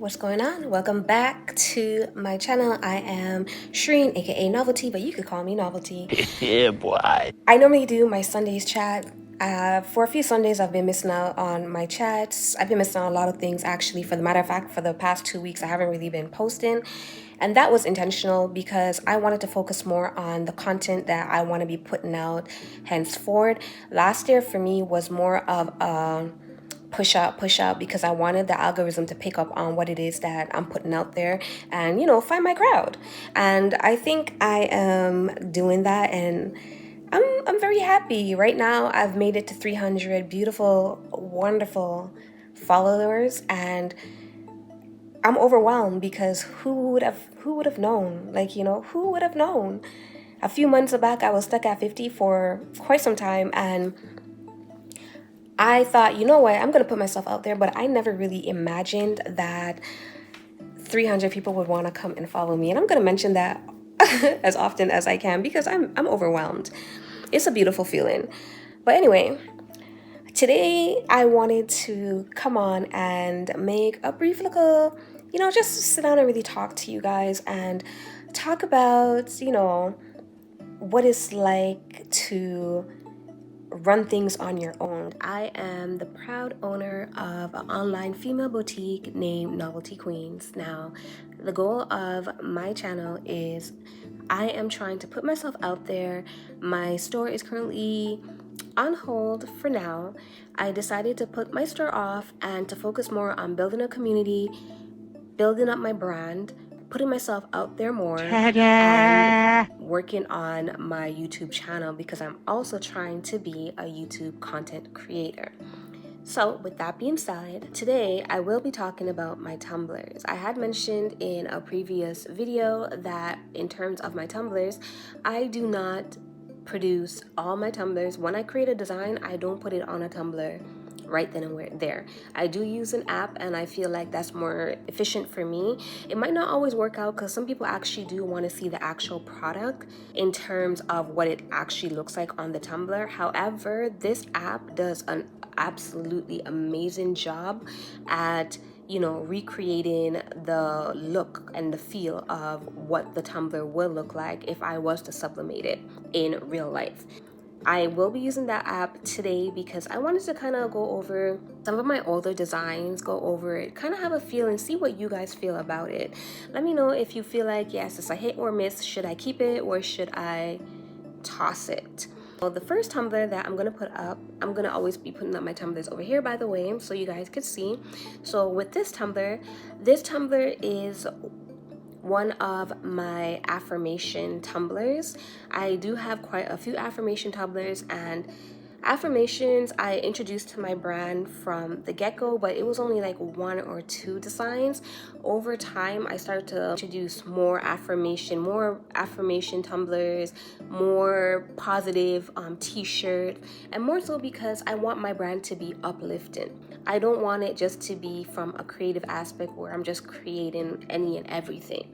what's going on? Welcome back to my channel. I am Shreen, aka Novelty, but you could call me Novelty. Yeah, boy. I normally do my Sundays chat. For a few Sundays, I've been missing out on my chats. I've been missing out on a lot of things, actually. For the matter of fact, for the past 2 weeks, I haven't really been posting. And that was intentional because I wanted to focus more on the content that I want to be putting out henceforward. Last year for me was more of a push out because I wanted the algorithm to pick up on what it is that I'm putting out there and, find my crowd. And I think I am doing that, and I'm very happy. Right now I've made it to 300 beautiful, wonderful followers, and I'm overwhelmed because who would have known? Who would have known? A few months back I was stuck at 50 for quite some time, and I thought, you know what, I'm going to put myself out there, but I never really imagined that 300 people would want to come and follow me. And I'm going to mention that as often as I can because I'm overwhelmed. It's a beautiful feeling. But anyway, today I wanted to come on and make a brief little, just sit down and really talk to you guys and talk about, what it's like to run things on your own. I am the proud owner of an online female boutique named NoveltyQueens. Now, the goal of my channel is I am trying to put myself out there. My store is currently on hold for now. I decided to put my store off and to focus more on building a community, building up my brand, putting myself out there more, and working on my YouTube channel because I'm also trying to be a YouTube content creator. So with that being said, today I will be talking about my tumblers. I had mentioned in a previous video that in terms of my tumblers, I do not produce all my tumblers. When I create a design, I don't put it on a tumbler right then and there. I do use an app, and I feel like that's more efficient for me. It might not always work out because some people actually do want to see the actual product in terms of what it actually looks like on the tumbler. However, this app does an absolutely amazing job at recreating the look and the feel of what the tumbler will look like if I was to sublimate it in real life. I will be using that app today because I wanted to kind of go over some of my older designs, go over it, kind of have a feel and see what you guys feel about it. Let me know if you feel like, yes, it's a hit or miss. Should I keep it or should I toss it? Well, the first tumbler that I'm going to put up, I'm going to always be putting up my tumblers over here, by the way, so you guys could see. So with this tumbler is one of my affirmation tumblers. I do have quite a few affirmation tumblers, and affirmations I introduced to my brand from the get-go, but it was only like 1 or 2 designs. Over time, I started to introduce more affirmation tumblers, more positive t-shirt, and more so because I want my brand to be uplifting. I don't want it just to be from a creative aspect where I'm just creating any and everything.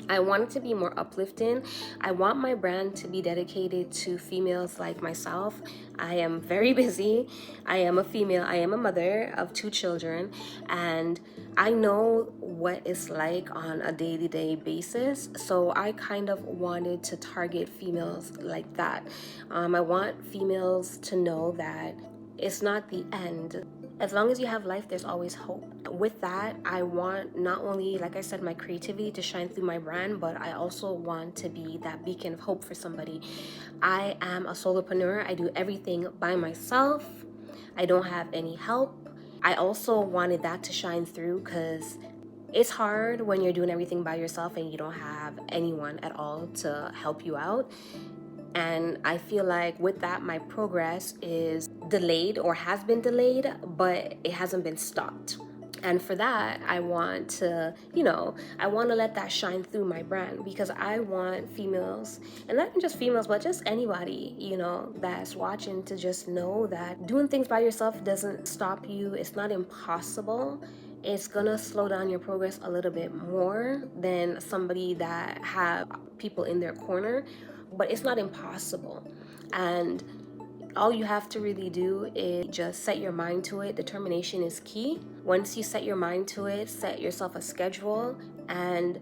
I want it to be more uplifting. I want my brand to be dedicated to females like myself. I am very busy. I am a female. I am a mother of 2 children, and I know what it's like on a day-to-day basis. So I kind of wanted to target females like that. I want females to know that it's not the end. As long as you have life, there's always hope. With that, I want not only, like I said, my creativity to shine through my brand, but I also want to be that beacon of hope for somebody. I am a solopreneur. I do everything by myself. I don't have any help. I also wanted that to shine through because it's hard when you're doing everything by yourself and you don't have anyone at all to help you out. And I feel like with that, my progress is delayed or has been delayed, but it hasn't been stopped. And for that, I want to, let that shine through my brand because I want females, and not just females, but just anybody, that's watching to just know that doing things by yourself doesn't stop you. It's not impossible. It's gonna slow down your progress a little bit more than somebody that have people in their corner, but it's not impossible. And All you have to really do is just set your mind to it. Determination is key. Once you set your mind to it, set yourself a schedule and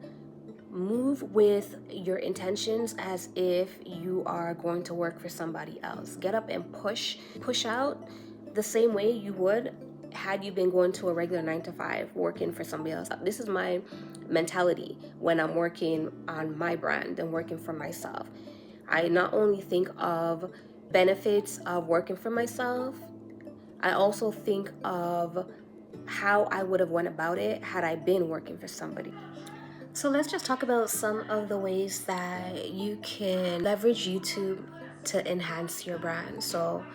move with your intentions as if you are going to work for somebody else. Get up and push out the same way you would had you been going to a regular 9 to 5 working for somebody else. This is my mentality when I'm working on my brand and working for myself. I not only think of benefits of working for myself, I also think of how I would have went about it had I been working for somebody. So let's just talk about some of the ways that you can leverage YouTube to enhance your brand. So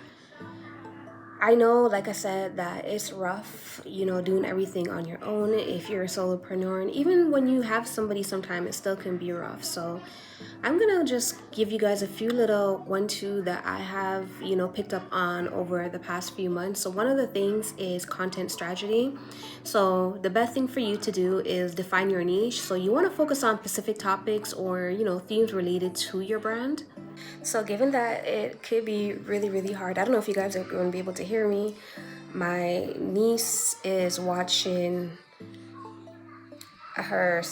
I know, like I said, that it's rough, doing everything on your own if you're a solopreneur. And even when you have somebody, sometimes it still can be rough. So I'm going to just give you guys a few little 1-2 that I have, picked up on over the past few months. So one of the things is content strategy. So the best thing for you to do is define your niche. So you want to focus on specific topics or, themes related to your brand. So given that it could be really, really hard, I don't know if you guys are going to be able to hear me. My niece is watching her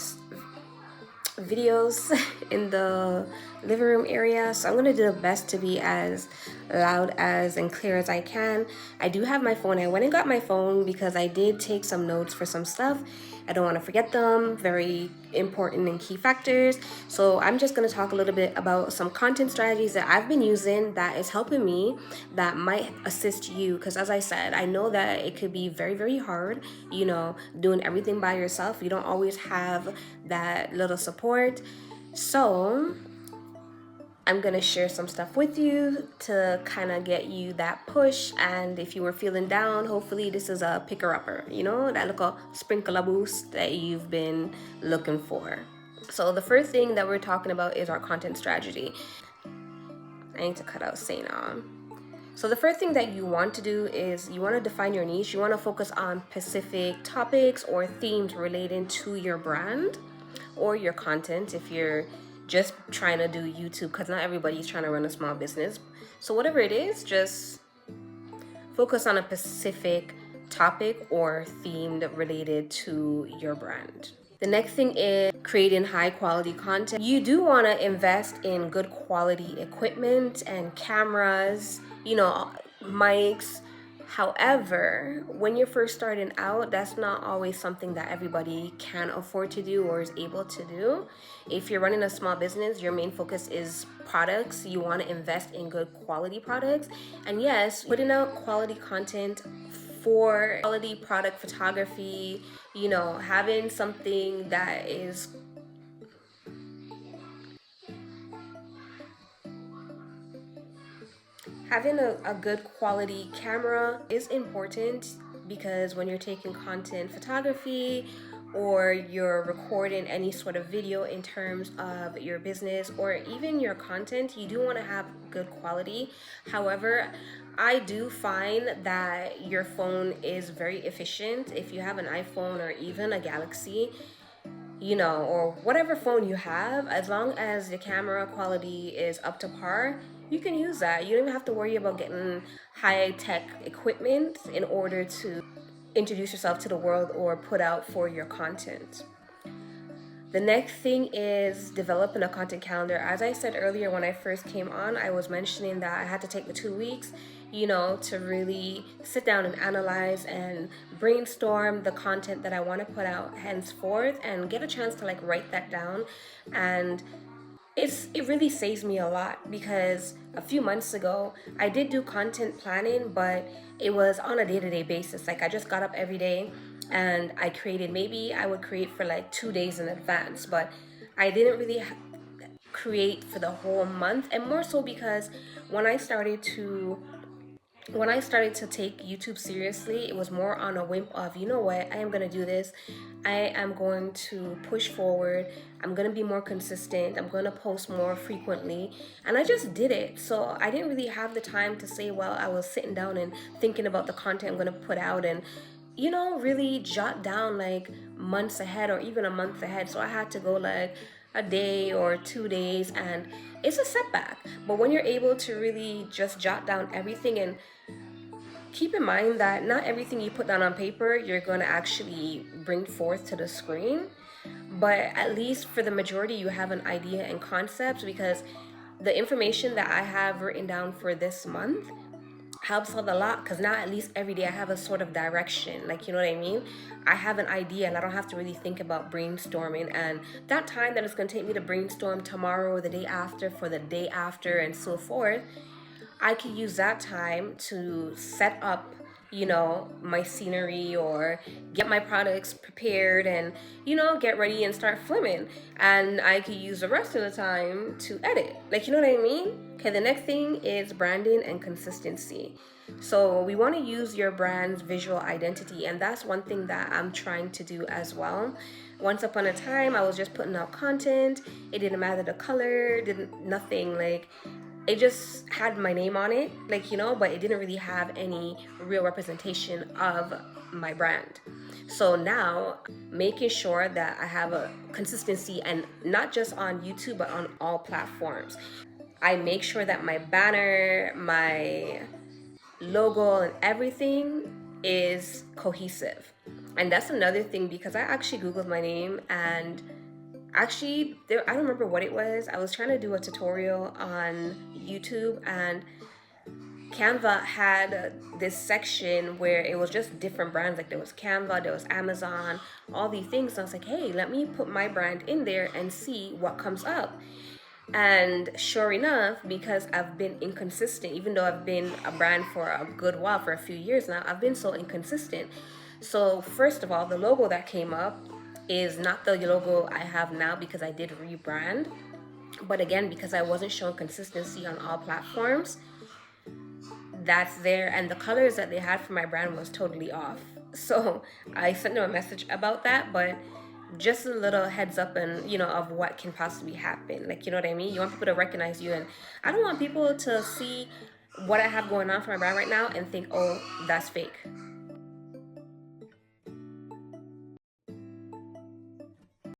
videos in the living room area, so I'm gonna do the best to be as loud as and clear as I can. I do have my phone. I went and got my phone because I did take some notes for some stuff. I don't want to forget them. Very important and key factors. So I'm just going to talk a little bit about some content strategies that I've been using that is helping me, that might assist you, because as I said, I know that it could be very, very hard, doing everything by yourself. You don't always have that little support. So I'm gonna share some stuff with you to kind of get you that push, and if you were feeling down, hopefully this is a picker-upper, that little sprinkler boost that you've been looking for. So the first thing that we're talking about is our content strategy. I need to cut out saying So the first thing that you want to do is you want to define your niche. You want to focus on specific topics or themes relating to your brand or your content if you're just trying to do YouTube, because not everybody's trying to run a small business. So whatever it is, just focus on a specific topic or theme related to your brand. The next thing is creating high quality content. You do want to invest in good quality equipment and cameras, mics. However, when you're first starting out, that's not always something that everybody can afford to do or is able to do. If you're running a small business, your main focus is products. You want to invest in good quality products. And yes, putting out quality content for quality product photography, having something that is having a good quality camera is important, because when you're taking content photography or you're recording any sort of video in terms of your business or even your content, you do want to have good quality. However, I do find that your phone is very efficient. If you have an iPhone or even a Galaxy, or whatever phone you have, as long as the camera quality is up to par, you can use that. You don't even have to worry about getting high-tech equipment in order to introduce yourself to the world or put out for your content. The next thing is developing a content calendar. As I said earlier, when I first came on, I was mentioning that I had to take the 2 weeks, to really sit down and analyze and brainstorm the content that I want to put out henceforth and get a chance to write that down. And it really saves me a lot, because a few months ago I did do content planning, but it was on a day-to-day basis. I just got up every day and maybe I would create for 2 days in advance, but I didn't really create for the whole month. And more so because when I started to take YouTube seriously, it was more on a whim of, what, I am going to do this. I am going to push forward. I'm going to be more consistent. I'm going to post more frequently. And I just did it. So I didn't really have the time to say, well, I was sitting down and thinking about the content I'm going to put out and, really jot down months ahead or even a month ahead. So I had to go a day or 2 days, and it's a setback. But when you're able to really just jot down everything, and keep in mind that not everything you put down on paper you're going to actually bring forth to the screen, but at least for the majority you have an idea and concepts, because the information that I have written down for this month helps out a lot, because now at least every day I have a sort of direction, like, you know what I mean? I have an idea and I don't have to really think about brainstorming, and that time that it's going to take me to brainstorm tomorrow or the day after for the day after and so forth, I could use that time to set up, my scenery, or get my products prepared and, get ready and start filming. And I could use the rest of the time to edit. Like, you know what I mean? Okay, the next thing is branding and consistency. So we want to use your brand's visual identity, and that's one thing that I'm trying to do as well. Once upon a time, I was just putting out content. It didn't matter the color, didn't nothing, like it just had my name on it, like, but it didn't really have any real representation of my brand. So now, making sure that I have a consistency, and not just on YouTube, but on all platforms. I make sure that my banner, my logo, and everything is cohesive. And that's another thing, because I actually Googled my name, and actually I don't remember what it was. I was trying to do a tutorial on YouTube, and Canva had this section where it was just different brands. Like, there was Canva, there was Amazon, all these things. So I was like, hey, let me put my brand in there and see what comes up. And sure enough, because I've been inconsistent, even though I've been a brand for a good while, for a few years now, I've been so inconsistent. So first of all, the logo that came up is not the logo I have now, because I did rebrand. But again, because I wasn't showing consistency on all platforms, that's there. And the colors that they had for my brand was totally off. So I sent them a message about that, but just a little heads up, and of what can possibly happen. Like, you know what I mean? You want people to recognize you, and I don't want people to see what I have going on for my brand right now and think, oh, that's fake.